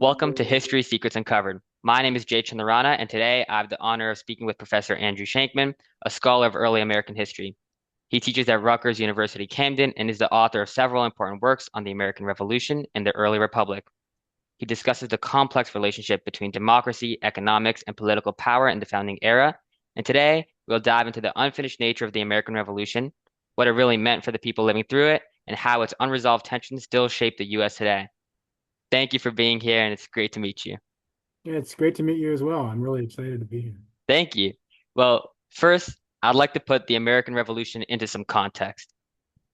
Welcome to History Secrets Uncovered. My name is Jay Chandarana, and today I have the honor of speaking with Professor Andrew Shankman, a scholar of early American history. He teaches at Rutgers University Camden and is the author of several important works on the American Revolution and the early Republic. He discusses the complex relationship between democracy, economics, and political power in the founding era. And today, we'll dive into the unfinished nature of the American Revolution, what it really meant for the people living through it, and how its unresolved tensions still shape the U.S. today. Thank you for being here, and it's great to meet you. Yeah, it's great to meet you as well. I'm really excited to be here. Thank you. Well, first, I'd like to put the American Revolution into some context.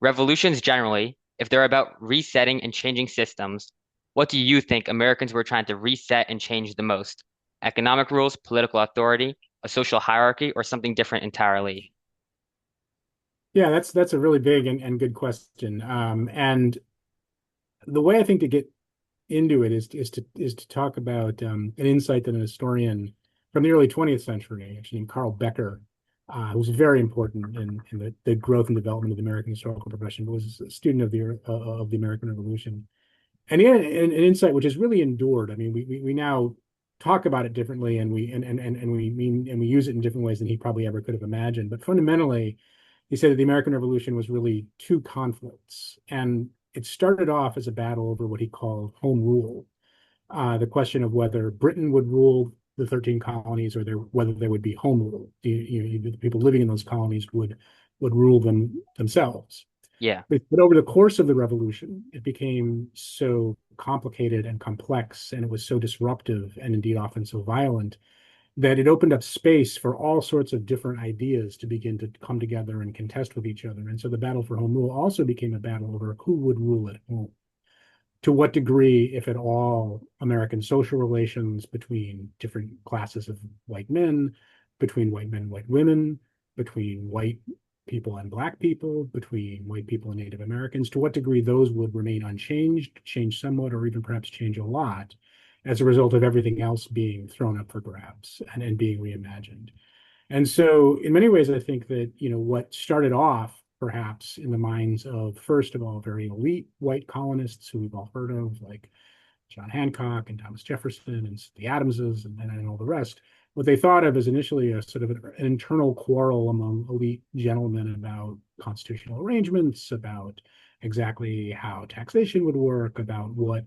Revolutions generally, if they're about resetting and changing systems, what do you think Americans were trying to reset and change the most? Economic rules, political authority, a social hierarchy, or something different entirely? Yeah, that's a really big and good question. And the way I think to get into it is to talk about an insight that an historian from the early 20th century, actually named Carl Becker, who was very important in the growth and development of the American historical profession, but was a student of the American Revolution. And he had an insight which has really endured. I mean, we now talk about it differently, and we use it in different ways than he probably ever could have imagined. But fundamentally, he said that the American Revolution was really two conflicts, and it started off as a battle over what he called home rule, the question of whether Britain would rule the 13 colonies, or whether there would be home rule. The people living in those colonies would rule them themselves. Yeah, But over the course of the revolution, it became so complicated and complex, and it was so disruptive and indeed often so violent that it opened up space for all sorts of different ideas to begin to come together and contest with each other. And so the battle for home rule also became a battle over who would rule at home. To what degree, if at all, American social relations between different classes of white men, between white men and white women, between white people and black people, between white people and Native Americans, to what degree those would remain unchanged, change somewhat, or even perhaps change a lot as a result of everything else being thrown up for grabs and being reimagined. And so, in many ways, I think that, what started off perhaps in the minds of, first of all, very elite white colonists who we've all heard of, like John Hancock and Thomas Jefferson and the Adamses and all the rest, what they thought of as initially a sort of an internal quarrel among elite gentlemen about constitutional arrangements, about exactly how taxation would work, about what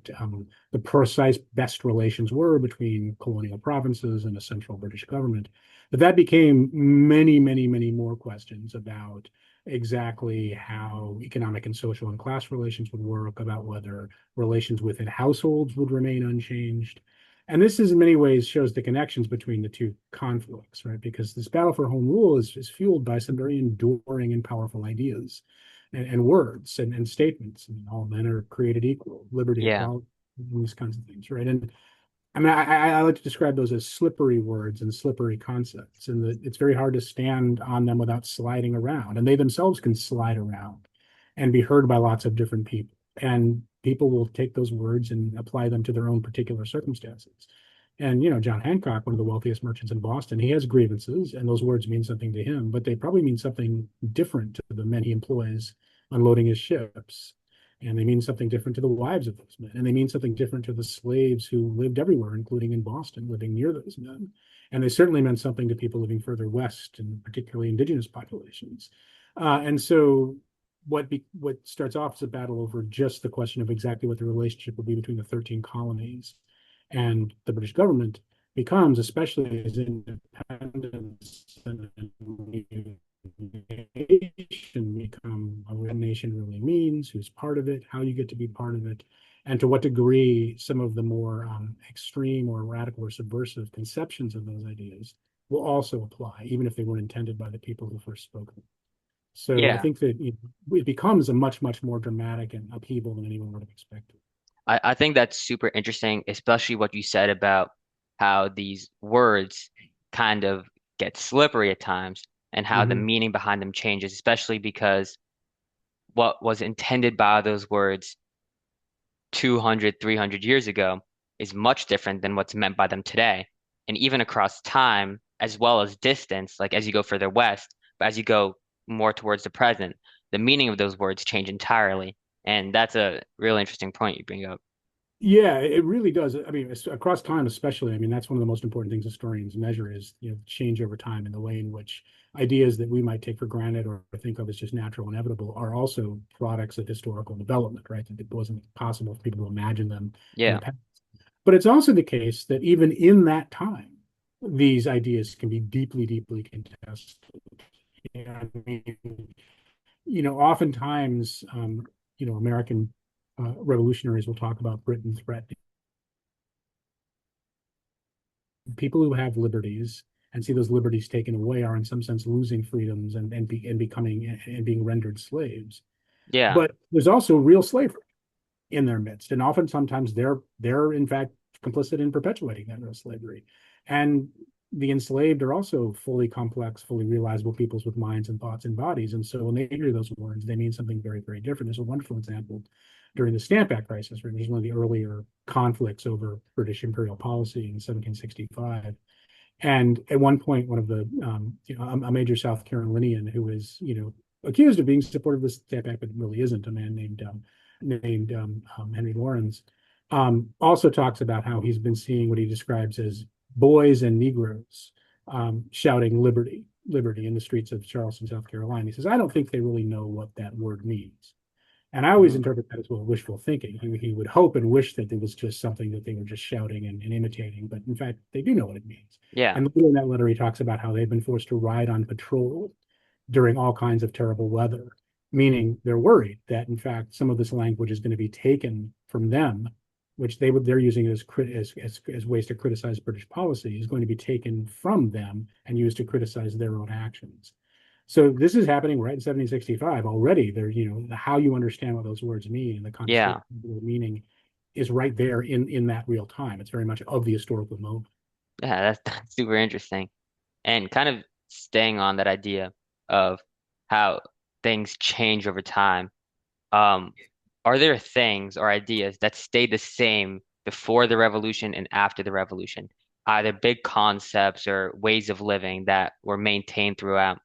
the precise best relations were between colonial provinces and a central British government. But that became many, many, many more questions about exactly how economic and social and class relations would work, about whether relations within households would remain unchanged. And this is in many ways shows the connections between the two conflicts, right? Because this battle for home rule is fueled by some very enduring and powerful ideas and words and statements. And all men are created equal, liberty, yeah, equality, these kinds of things, right? And I mean, I like to describe those as slippery words and slippery concepts, and that it's very hard to stand on them without sliding around. And they themselves can slide around and be heard by lots of different people. And people will take those words and apply them to their own particular circumstances. And, John Hancock, one of the wealthiest merchants in Boston, he has grievances, and those words mean something to him, but they probably mean something different to the men he employs unloading his ships, and they mean something different to the wives of those men, and they mean something different to the slaves who lived everywhere, including in Boston, living near those men. And they certainly meant something to people living further west, and particularly indigenous populations. And so what starts off as a battle over just the question of exactly what the relationship will be between the 13 colonies and the British government becomes, especially as independence and nation become what a nation really means, who's part of it, how you get to be part of it, and to what degree some of the more extreme or radical or subversive conceptions of those ideas will also apply, even if they weren't intended by the people who first spoke them. So I yeah. think that it becomes a much, much more dramatic and upheaval than anyone would have expected. I think that's super interesting, especially what you said about how these words kind of get slippery at times and how the Mm-hmm. meaning behind them changes, especially because what was intended by those words 200, 300 years ago is much different than what's meant by them today. And even across time, as well as distance, like as you go further west, but as you go more towards the present, the meaning of those words change entirely. And that's a really interesting point you bring up. Yeah, it really does. I mean, across time, especially. I mean, that's one of the most important things historians measure is, change over time and the way in which ideas that we might take for granted or think of as just natural, inevitable, are also products of historical development, right? That it wasn't possible for people to imagine them in the Yeah, past. But it's also the case that even in that time, these ideas can be deeply, deeply contested. I mean, oftentimes, American revolutionaries will talk about Britain's threat. People who have liberties and see those liberties taken away are in some sense losing freedoms and becoming and being rendered slaves. yeah, But there's also real slavery in their midst, and often sometimes they're in fact complicit in perpetuating that real slavery. And the enslaved are also fully complex, fully realizable peoples with minds and thoughts and bodies. And so when they hear those words, they mean something very, very different. There's a wonderful example during the Stamp Act crisis, which was one of the earlier conflicts over British imperial policy in 1765. And at one point, one of the, a major South Carolinian who is, accused of being supportive of the Stamp Act, but really isn't, a man named Henry Lawrence, also talks about how he's been seeing what he describes as boys and Negroes shouting liberty, liberty in the streets of Charleston, South Carolina. He says, I don't think they really know what that word means. And I always mhm, interpret that as well wishful thinking. He would hope and wish that it was just something that they were just shouting and imitating, but in fact, they do know what it means. yeah, And in that letter, he talks about how they've been forced to ride on patrol during all kinds of terrible weather, meaning they're worried that in fact some of this language is going to be taken from them, which they're using as ways to criticize British policy, is going to be taken from them and used to criticize their own actions. So this is happening right in 1765 already. There, how you understand what those words mean and the yeah, contestation of meaning is right there in that real time. It's very much of the historical moment. yeah. That's super interesting. And kind of staying on that idea of how things change over time. Um, are there things or ideas that stayed the same before the revolution and after the revolution? Either big concepts or ways of living that were maintained throughout?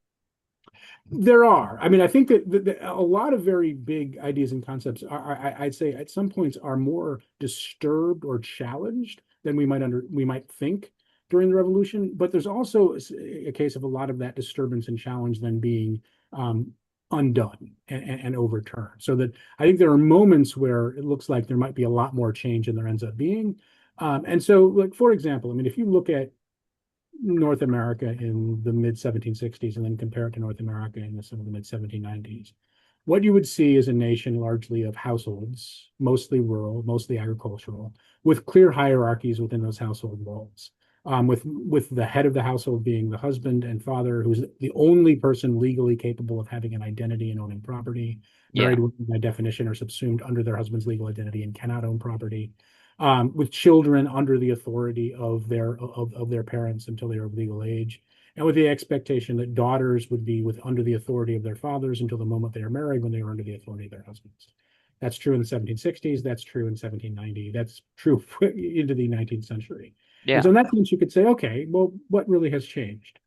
There are. I mean, I think that a lot of very big ideas and concepts I'd say, at some points are more disturbed or challenged than we might think during the revolution. But there's also a case of a lot of that disturbance and challenge then being um, undone and overturned. So that I think there are moments where it looks like there might be a lot more change than there ends up being. And so, like for example, I mean, if you look at North America in the mid 1760s and then compare it to North America in some of the mid 1790s, what you would see is a nation largely of households, mostly rural, mostly agricultural, with clear hierarchies within those household walls. With the head of the household being the husband and father, who's the only person legally capable of having an identity and owning property. Yeah, Married women, by definition, are subsumed under their husband's legal identity and cannot own property, with children under the authority of their parents until they are of legal age, and with the expectation that daughters would be with under the authority of their fathers until the moment they are married, when they are under the authority of their husbands. That's true in the 1760s. That's true in 1790. That's true into the 19th century. And so, yeah, in that sense, you could say, okay, well, what really has changed?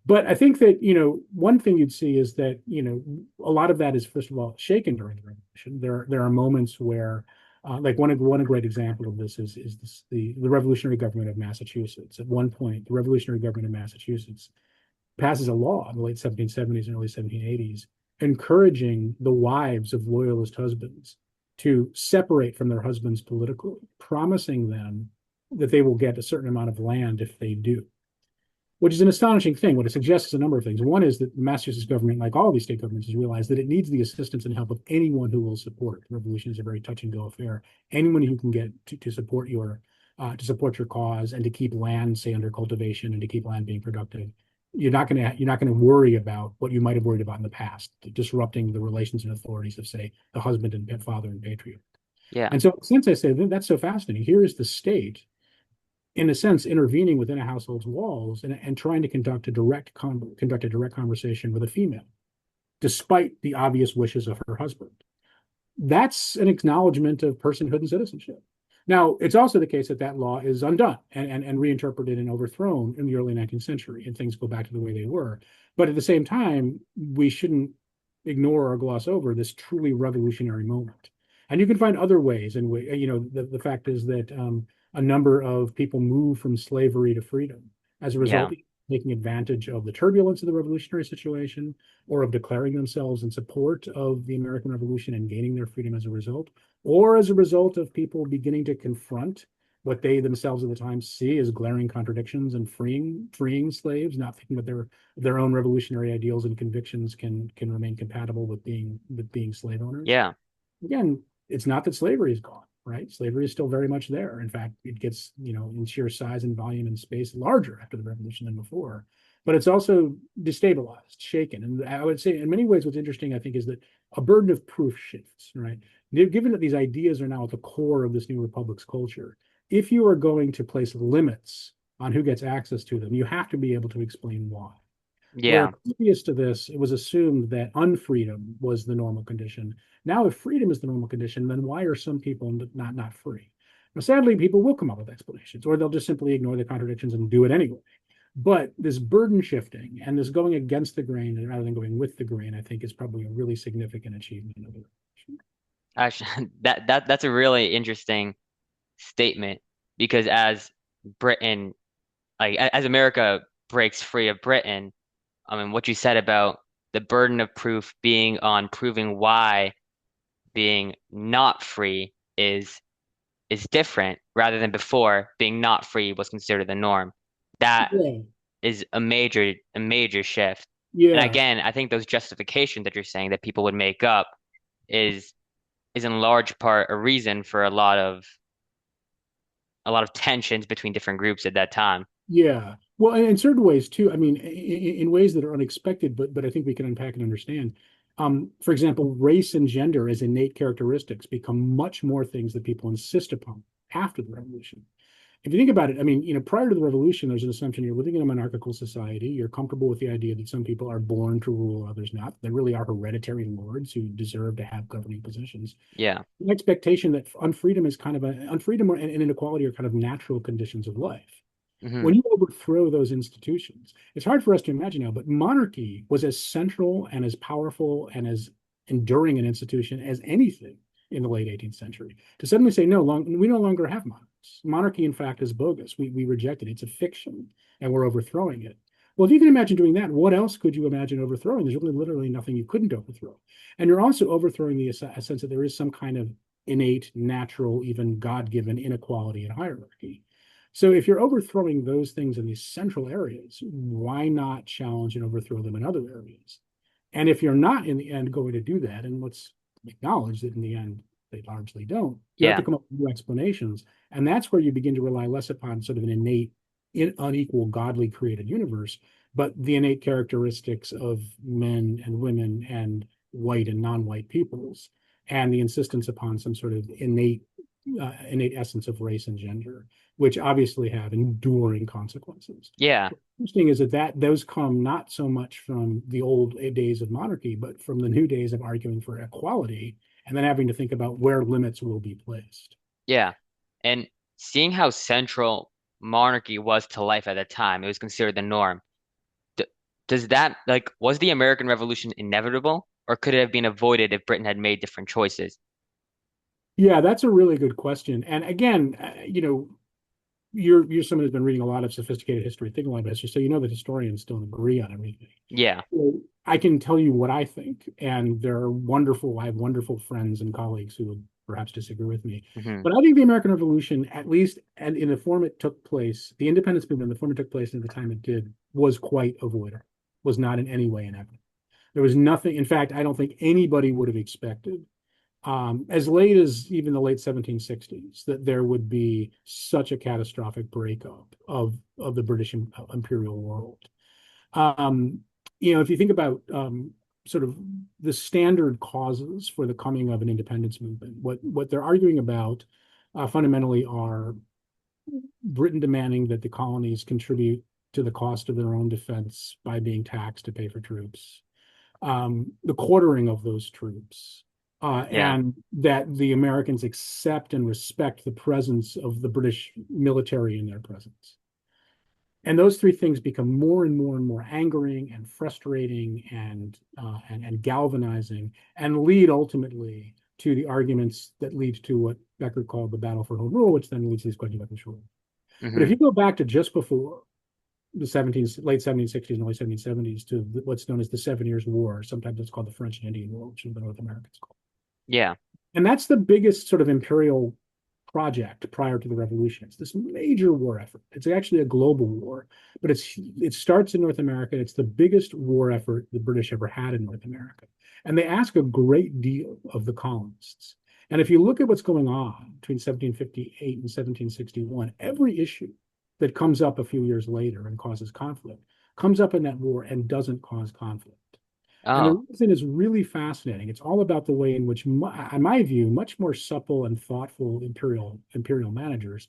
But I think that, one thing you'd see is that, a lot of that is, first of all, shaken during the revolution. There are moments where, like one great example of this is the revolutionary government of Massachusetts. At one point, the revolutionary government of Massachusetts passes a law in the late 1770s and early 1780s encouraging the wives of loyalist husbands to separate from their husbands politically, promising them that they will get a certain amount of land if they do, which is an astonishing thing. What it suggests is a number of things. One is that the Massachusetts government, like all these state governments, has realized that it needs the assistance and help of anyone who will support it. The revolution is a very touch and go affair. Anyone who can get to support your cause and to keep land, say, under cultivation and to keep land being productive. You're not gonna worry about what you might have worried about in the past, disrupting the relations and authorities of, say, the husband and father and patriarch. yeah, And so, since I say that's so fascinating, here is the state in a sense, intervening within a household's walls and trying to conduct a direct conversation with a female, despite the obvious wishes of her husband. That's an acknowledgement of personhood and citizenship. Now, it's also the case that that law is undone and reinterpreted and overthrown in the early 19th century, and things go back to the way they were. But at the same time, we shouldn't ignore or gloss over this truly revolutionary moment. And you can find other ways in which, the fact is that a number of people move from slavery to freedom as a Yeah. result, taking advantage of the turbulence of the revolutionary situation or of declaring themselves in support of the American Revolution and gaining their freedom as a result, or as a result of people beginning to confront what they themselves at the time see as glaring contradictions and freeing slaves, not thinking that their own revolutionary ideals and convictions can remain compatible with being slave owners. Yeah. Again, it's not that slavery is gone, right? Slavery is still very much there. In fact, it gets, in sheer size and volume and space larger after the revolution than before. But it's also destabilized, shaken. And I would say, in many ways, what's interesting, I think, is that a burden of proof shifts, right? Given that these ideas are now at the core of this new republic's culture, if you are going to place limits on who gets access to them, you have to be able to explain why. Where Yeah. previous to this, it was assumed that unfreedom was the normal condition. Now, if freedom is the normal condition, then why are some people not free? Now, sadly, people will come up with explanations, or they'll just simply ignore the contradictions and do it anyway. But this burden shifting and this going against the grain rather than going with the grain, I think, is probably a really significant achievement of the revolution. Actually, that's a really interesting statement because as Britain, as America breaks free of Britain, I mean, what you said about the burden of proof being on proving why being not free is different rather than before being not free was considered the norm. That Yeah, is a major shift. And yeah, again, I think those justifications that you're saying that people would make up is is in large part a reason for a lot of tensions between different groups at that time. yeah. Well, and in certain ways too. I mean, in ways that are unexpected, but I think we can unpack and understand. For example, race and gender as innate characteristics become much more things that people insist upon after the revolution. If you think about it, I mean, prior to the revolution, there's an assumption you're living in a monarchical society. You're comfortable with the idea that some people are born to rule, others not. They really are hereditary lords who deserve to have governing positions. Yeah. An expectation that unfreedom is kind of unfreedom and inequality are kind of natural conditions of life. Hmm. When you overthrow those institutions, it's hard for us to imagine now, but monarchy was as central and as powerful and as enduring an institution as anything in the late 18th century. To suddenly say, no, we no longer have monarchs. Monarchy, in fact, is bogus. We reject it. It's a fiction, and we're overthrowing it. Well, if you can imagine doing that, what else could you imagine overthrowing? There's really literally nothing you couldn't overthrow. And you're also overthrowing the sense that there is some kind of innate, natural, even God-given inequality and hierarchy. So if you're overthrowing those things in these central areas, why not challenge and overthrow them in other areas? And if you're not in the end going to do that, and let's acknowledge that in the end they largely don't, you have to Yeah. come up with new explanations. And that's where you begin to rely less upon sort of an innate, unequal, godly created universe, but the innate characteristics of men and women and white and non-white peoples, and the insistence upon some sort of innate essence of race and gender, which obviously have enduring consequences. Yeah. What's interesting is that those come not so much from the old days of monarchy, but from the new days of arguing for equality, and then having to think about where limits will be placed. Yeah. And seeing how central monarchy was to life at the time, it was considered the norm. D does that, was the American Revolution inevitable, or could it have been avoided if Britain had made different choices? Yeah, that's a really good question. And again, you're someone who's been reading a lot of sophisticated history, thinking a lot about history, so you know that historians don't agree on everything. Yeah. So I can tell you what I think, and I have wonderful friends and colleagues who would perhaps disagree with me. Hmm. But I think the American Revolution, at least and in the form it took place, the independence movement, in the form it took place and at the time it did, was quite avoidable, was not in any way inevitable. There was nothing, in fact, I don't think anybody would have expected as late as even the late 1760s, that there would be such a catastrophic breakup of the British imperial world. Um, if you think about sort of the standard causes for the coming of an independence movement, what they're arguing about fundamentally are Britain demanding that the colonies contribute to the cost of their own defense by being taxed to pay for troops, the quartering of those troops, Yeah. and that the Americans accept and respect the presence of the British military in their presence. And those three things become more and more and more angering and frustrating and galvanizing, and lead ultimately to the arguments that lead to what Becker called the battle for home rule, which then leads to these questions about control. But if Hmm. you go back to just before the late 1760s and early 1770s to what's known as the 7 Years' War, sometimes it's called the French and Indian War, which is the North Americans call. Yeah. And that's the biggest sort of imperial project prior to the revolution. It's this major war effort. It's actually a global war, but it starts in North America. It's the biggest war effort the British ever had in North America. And they ask a great deal of the colonists. And if you look at what's going on between 1758 and 1761, every issue that comes up a few years later and causes conflict comes up in that war and doesn't cause conflict. And the Oh. reason is really fascinating. It's all about the way in which, in my view, much more supple and thoughtful imperial managers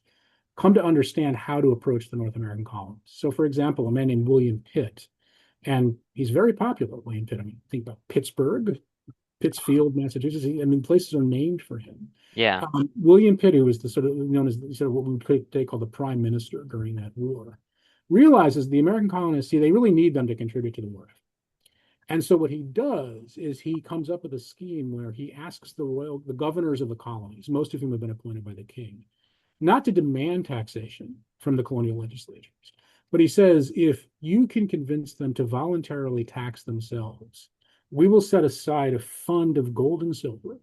come to understand how to approach the North American colonies. So, for example, a man named William Pitt, and he's very popular, William Pitt. I mean, think about Pittsburgh, Pittsfield, Massachusetts. I mean, places are named for him. Yeah. William Pitt, who was the sort of known as sort of what we would today call the prime minister during that war, realizes the American colonists, see, they really need them to contribute to the war. And so what he does is he comes up with a scheme where he asks the governors of the colonies, most of whom have been appointed by the king, not to demand taxation from the colonial legislatures. But he says, if you can convince them to voluntarily tax themselves, we will set aside a fund of gold and silver.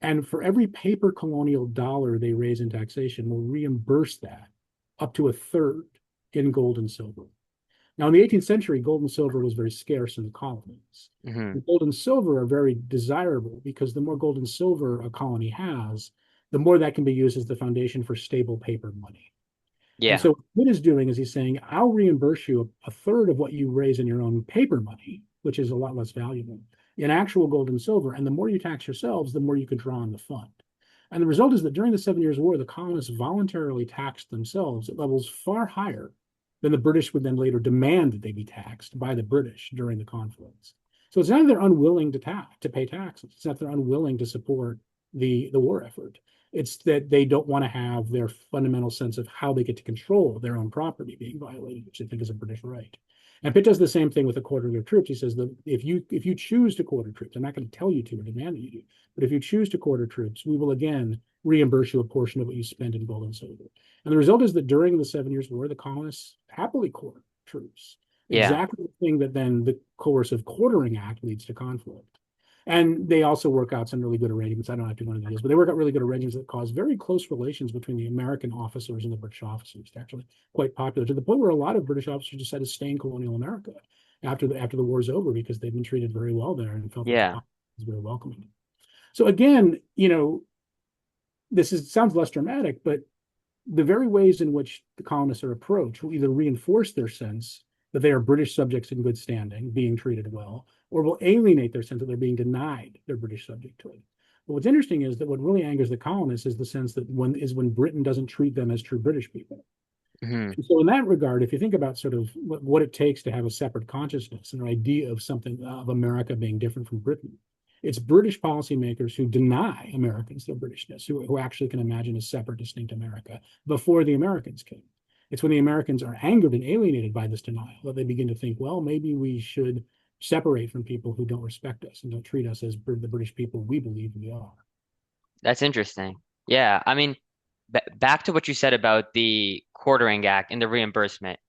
And for every paper colonial dollar they raise in taxation, we'll reimburse that up to a third in gold and silver. Now, in the 18th century, gold and silver was very scarce in the colonies. Hmm. And gold and silver are very desirable because the more gold and silver a colony has, the more that can be used as the foundation for stable paper money. And Yeah. so what Pitt is doing is he's saying, I'll reimburse you a third of what you raise in your own paper money, which is a lot less valuable, in actual gold and silver. And the more you tax yourselves, the more you can draw on the fund. And the result is that during the 7 Years' War, the colonists voluntarily taxed themselves at levels far higher than the British would then later demand that they be taxed by the British during the conflicts. So it's not that they're unwilling to pay taxes. It's not that they're unwilling to support the war effort. It's that they don't want to have their fundamental sense of how they get to control their own property being violated, which they think is a British right. And Pitt does the same thing with the quarter their troops. He says that if you choose to quarter troops, I'm not going to tell you to or demand that you do, but if you choose to quarter troops, we will again reimburse you a portion of what you spend in gold and silver. And the result is that during the 7 Years' War, the colonists happily quartered troops. Yeah. Exactly the thing that then the coercive quartering act leads to conflict. And they also work out some really good arrangements. I don't have to go into these, but they work out really good arrangements that cause very close relations between the American officers and the British officers. They're actually quite popular to the point where a lot of British officers decided to stay in colonial America after the war's over because they've been treated very well there and felt that the Yeah. colony was very welcoming. So again, sounds less dramatic, but the very ways in which the colonists are approached will either reinforce their sense that they are British subjects in good standing, being treated well, or will alienate their sense that they're being denied their British subjecthood. But what's interesting is that what really angers the colonists is the sense that when Britain doesn't treat them as true British people. Hmm. And so in that regard, if you think about sort of what it takes to have a separate consciousness, an idea of something of America being different from Britain, it's British policymakers who deny Americans their Britishness, who actually can imagine a separate, distinct America before the Americans can. It's when the Americans are angered and alienated by this denial that they begin to think, well, maybe we should separate from people who don't respect us and don't treat us as the British people we believe we are. That's interesting. Yeah. I mean, back to what you said about the Quartering Act and the reimbursement.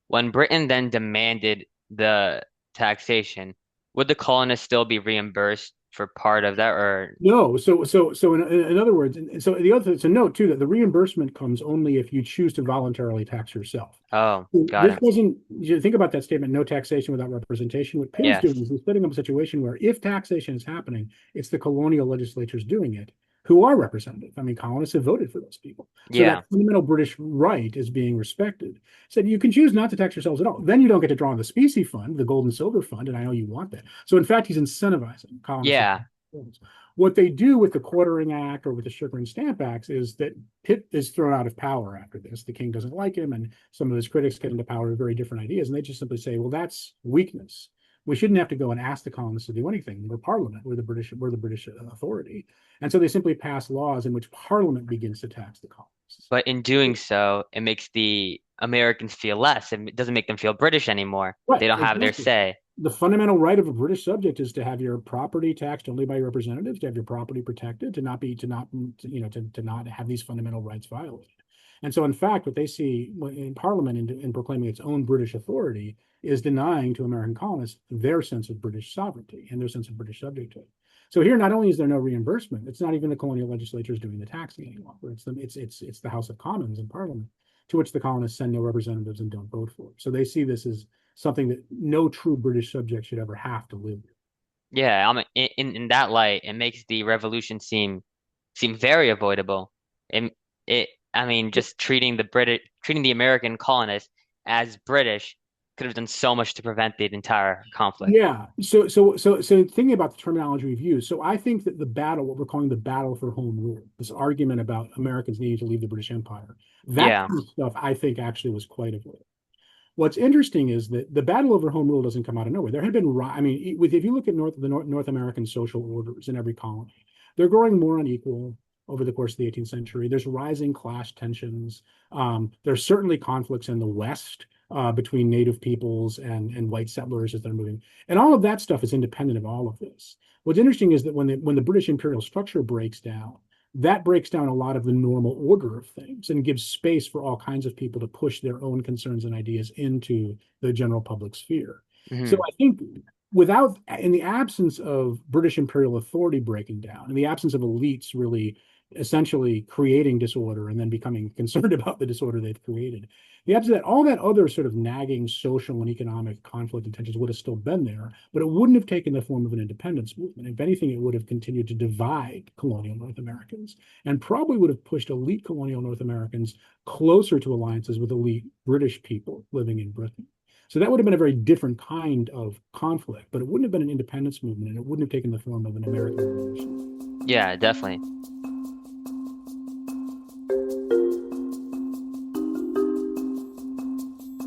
When Britain then demanded the taxation, would the colonists still be reimbursed for part of that, or? No, so in other words, and so the other thing to note too that the reimbursement comes only if you choose to voluntarily tax yourself. Oh, got This it. doesn't, you think about that statement, no taxation without representation. What Pitt is doing Yes. is he's setting up a situation where if taxation is happening, it's the colonial legislatures doing it who are representative. I mean, colonists have voted for those people. So Yeah. that fundamental British right is being respected. Said you can choose not to tax yourselves at all. Then you don't get to draw on the specie fund, the gold and silver fund, and I know you want that. So in fact, he's incentivizing colonists. Yeah. What they do with the Quartering Act or with the Sugar and Stamp Acts is that Pitt is thrown out of power after this. The king doesn't like him, and some of his critics get into power with very different ideas, and they just simply say, "Well, that's weakness. We shouldn't have to go and ask the colonists to do anything. We're Parliament. We're the British authority." And so they simply pass laws in which Parliament begins to tax the colonists. But in doing so, it makes the Americans feel less. It doesn't make them feel British anymore. Right, They don't have their exactly. say. The fundamental right of a British subject is to have your property taxed only by your representatives, to have your property protected, to not have these fundamental rights violated. And so, in fact, what they see in Parliament in proclaiming its own British authority is denying to American colonists their sense of British sovereignty and their sense of British subjecthood. So here, not only is there no reimbursement, it's not even the colonial legislatures doing the taxing anymore. It's the House of Commons in Parliament, to which the colonists send no representatives and don't vote for. So they see this as something that no true British subject should ever have to live with. Yeah, I mean, in that light, it makes the revolution seem very avoidable. I mean, just treating the American colonists as British could have done so much to prevent the entire conflict. Yeah. So thinking about the terminology we've used, so I think that the battle, what we're calling the battle for home rule, this argument about Americans needing to leave the British Empire, that Yeah. kind of stuff I think actually was quite avoidable. What's interesting is that the battle over home rule doesn't come out of nowhere. There had been, I mean, if you look at North American social orders in every colony, they're growing more unequal over the course of the 18th century. There's rising class tensions. There's certainly conflicts in the West between native peoples and white settlers as they're moving, and all of that stuff is independent of all of this. What's interesting is that when the British imperial structure breaks down, that breaks down a lot of the normal order of things and gives space for all kinds of people to push their own concerns and ideas into the general public sphere. So Hmm. I think in the absence of British imperial authority breaking down, in the absence of elites really essentially creating disorder and then becoming concerned about the disorder they've created, the absence of that, all that other sort of nagging social and economic conflict and tensions would have still been there, but it wouldn't have taken the form of an independence movement. If anything, it would have continued to divide colonial North Americans and probably would have pushed elite colonial North Americans closer to alliances with elite British people living in Britain. So that would have been a very different kind of conflict, but it wouldn't have been an independence movement and it wouldn't have taken the form of an American Revolution. Yeah, definitely.